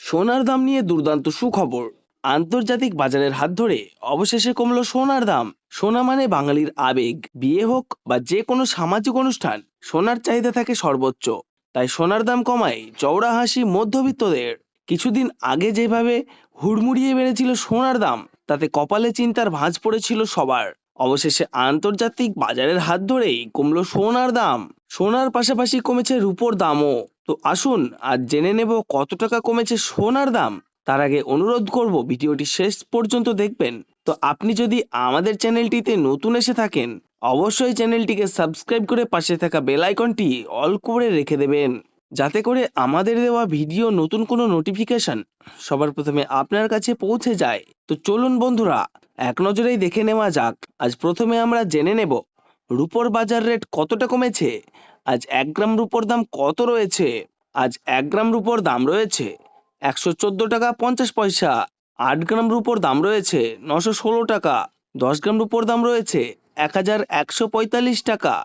সোনার দাম নিয়ে দুর্দান্ত সুখবর। আন্তর্জাতিক বাজারের হাত ধরে অবশেষে কমলো সোনার দাম। সোনা মানে বাঙালির আবেগ। বিয়ে হোক বা যে কোনো সামাজিক অনুষ্ঠান, সোনার চাহিদা থাকে সর্বোচ্চ। তাই সোনার দাম কমায় চওড়া হাসি মধ্যবিত্তদের। কিছুদিন আগে যেভাবে হুড়মুড়িয়ে বেড়েছিল সোনার দাম, তাতে কপালে চিন্তার ভাঁজ পড়েছিল সবার। অবশেষে আন্তর্জাতিক বাজারের হাত ধরেই কমলো সোনার দাম। সোনার পাশাপাশি কমেছে রূপোর দামও। তো আসুন আজ জেনে নেব কত টাকা কমেছে সোনার দাম। তার আগে অনুরোধ করব ভিডিওটি শেষ পর্যন্ত দেখবেন। তো আপনি যদি আমাদের চ্যানেলটিতে নতুন এসে থাকেন, অবশ্যই চ্যানেলটিকে সাবস্ক্রাইব করে পাশে থাকা বেল আইকনটি অল করে রেখে দেবেন, যাতে করে আমাদের দেওয়া ভিডিও নতুন কোনো নোটিফিকেশন সবার প্রথমে আপনার কাছে পৌঁছে যায়। তো চলুন বন্ধুরা, এক নজরেই দেখে নেওয়া যাক। আজ প্রথমে আমরা জেনে নেব রূপোর বাজার রেট কতটা কমেছে। আজ 1 গ্রাম রূপোর দাম কত রয়েছে? আজ 1 গ্রাম রূপোর দাম রয়েছে 114 টাকা 50 পয়সা। 8 গ্রাম রূপোর দাম রয়েছে 916 টাকা। 10 গ্রাম রূপোর দাম রয়েছে 1145 টাকা।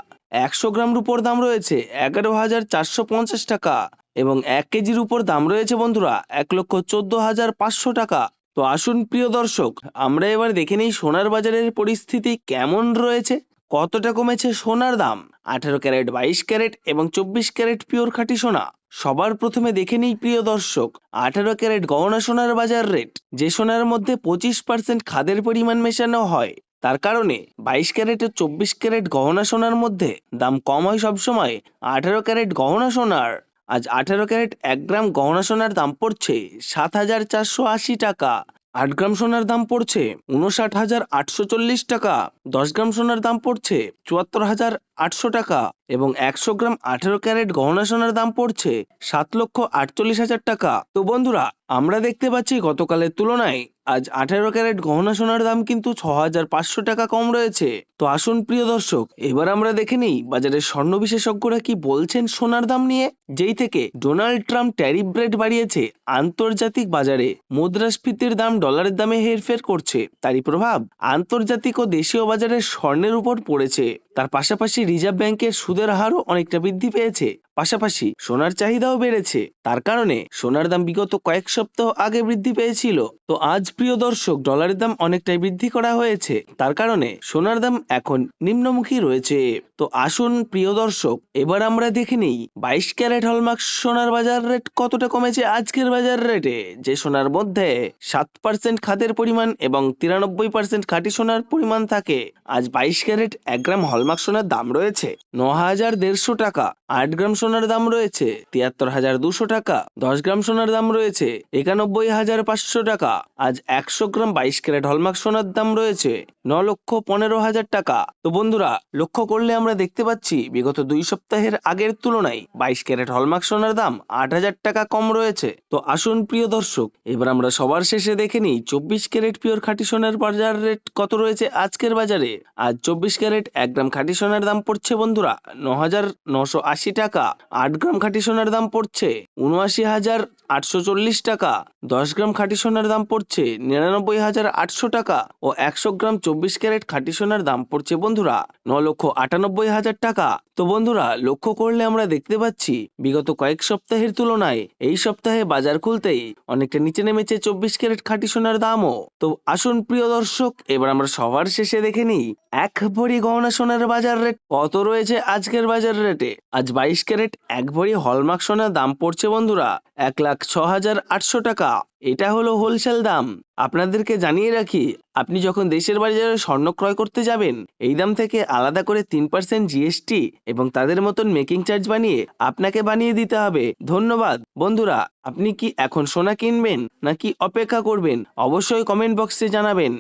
100 গ্রাম রূপোর দাম রয়েছে 11,450 টাকা। এবং 1 কেজির উপর দাম রয়েছে বন্ধুরা 1,14,500 টাকা। তো আসুন প্রিয় দর্শক, আমরা এবার দেখে নিই সোনার বাজারের পরিস্থিতি কেমন রয়েছে। কতটা কমেছে সোনার দাম। 18 ক্যারেট, 22 ক্যারেট এবং 24 ক্যারেট পিওর খাঁটি সোনা। সবার প্রথমে দেখে নিই প্রিয় দর্শক 18 ক্যারেট গহনা সোনার বাজার রেট। যে সোনার মধ্যে 25% খাদের পরিমাণ মেশানো হয়, তার কারণে 22 ক্যারেট ও 24 ক্যারেট গহনা সোনার মধ্যে দাম কম হয় সবসময় 18 ক্যারেট গহনা সোনার। আজ 18 ক্যারেট 1 গ্রাম গহনা সোনার দাম পড়ছে 7,480 টাকা। 8 গ্রাম সোনার দাম পড়ছে 59,840 টাকা। 10 গ্রাম সোনার দাম পড়ছে 74,800 টাকা। এবং 100 গ্রাম 18 ক্যারেট গহনা সোনার দাম পড়ছে 7,48,000 টাকা। তো বন্ধুরা, আমরা দেখতে পাচ্ছি গতকালের তুলনায় আজ 18 ক্যারেট গহনা সোনার দাম কিন্তু 6,500 টাকা কম রয়েছে। তো আসুন প্রিয় দর্শক, এবার আমরা দেখে নিই বাজারের স্বর্ণ বিশেষজ্ঞরা কি বলছেন সোনার দাম নিয়ে। যেই থেকে ডোনাল্ড ট্রাম্প ট্যারিফ রেট বাড়িয়েছে, আন্তর্জাতিক বাজারে মুদ্রাস্ফীতির দাম ডলারের দামে হেরফের করছে, তারই প্রভাব আন্তর্জাতিক ও দেশীয় বাজারে স্বর্ণের উপর পড়েছে। তার পাশাপাশি রিজার্ভ ব্যাংকের সুদের হারও অনেকটা বৃদ্ধি পেয়েছে। পাশাপাশি সোনার চাহিদাও বেড়েছে। তার কারণে সোনার দাম বিগত কয়েক সপ্তাহ আগে বৃদ্ধি পেয়েছিল। তো আজ প্রিয় দর্শক, ডলারের দাম অনেকটাই বৃদ্ধি করা হয়েছে। তার কারণে সোনার দাম এখন নিম্নমুখী রয়েছে। তো আসুন প্রিয় দর্শক, এবার আমরা দেখে নিই 22 ক্যারেট হলমার্ক সোনার বাজার রেট কতটা কমেছে আজকের বাজার রেটে। যে সোনার মধ্যে 7% খাদের পরিমাণ এবং 93% খাঁটি সোনার পরিমাণ থাকে, আজ 22 ক্যারেট 1 গ্রাম হলমার্ক সোনার দাম রয়েছে 9,150 টাকা। 8 গ্রাম সোনার দাম রয়েছে 73,200 টাকা। 10 গ্রাম সোনার দাম রয়েছে 91,500 টাকা। আজ 100 গ্রাম 22 ক্যারেট হলমার্ক সোনার দাম রয়েছে 9,15,000 টাকা। তো বন্ধুরা, লক্ষ্য করলে আমরা দেখতে পাচ্ছি বিগত 2 সপ্তাহের আগের তুলনায় 22 ক্যারেট হলমার্ক সোনার দাম 8,000 টাকা কম রয়েছে। তো আসুন প্রিয় দর্শক, এবার আমরা সবার শেষে দেখে নিই 24 ক্যারেট পিওর খাঁটি সোনার বাজার রেট কত রয়েছে আজকের বাজারে। আজ 24 ক্যারেট 1 গ্রাম খাঁটি সোনার দাম পড়ছে বন্ধুরা 9,980 টাকা। 8 গ্রাম খাঁটি সোনার দাম পড়ছে 79,840 টাকা। 10 গ্রাম খাঁটি সোনার দাম পড়ছে 99,800 টাকা। ও 100 গ্রাম 24 ক্যারেট খাঁটি সোনার দাম পড়ছে বন্ধুরা 9,98,000 টাকা। তো বন্ধুরা, লক্ষ্য করলে আমরা দেখতে পাচ্ছি বিগত কয়েক সপ্তাহের তুলনায় এই সপ্তাহে বাজার খুলতেই অনেকটা নিচে নেমেছে 24 ক্যারেট খাঁটি সোনার দামও। তো আসুন প্রিয় দর্শক, এবার আমরা সবার শেষে দেখে নিই 1 ভরি গহনা সোনার বাজার রেট কত রয়েছে আজকের বাজার রেটে। আজ 22 ক্যারেট 1 ভরি হলমার্ক সোনার দাম পড়ছে বন্ধুরা 1,06,800 টাকা। এটা হলো হোলসেল দাম। আপনাদেরকে জানিয়ে রাখি, আপনি যখন দেশের বাজারে স্বর্ণ ক্রয় করতে যাবেন, এই দাম থেকে আলাদা করে 3% জিএসটি এবং তাদের মতন মেকিং চার্জ বানিয়ে আপনাকে বানিয়ে দিতে হবে। ধন্যবাদ বন্ধুরা। আপনি কি এখন সোনা কিনবেন নাকি অপেক্ষা করবেন? অবশ্যই কমেন্ট বক্সে জানাবেন।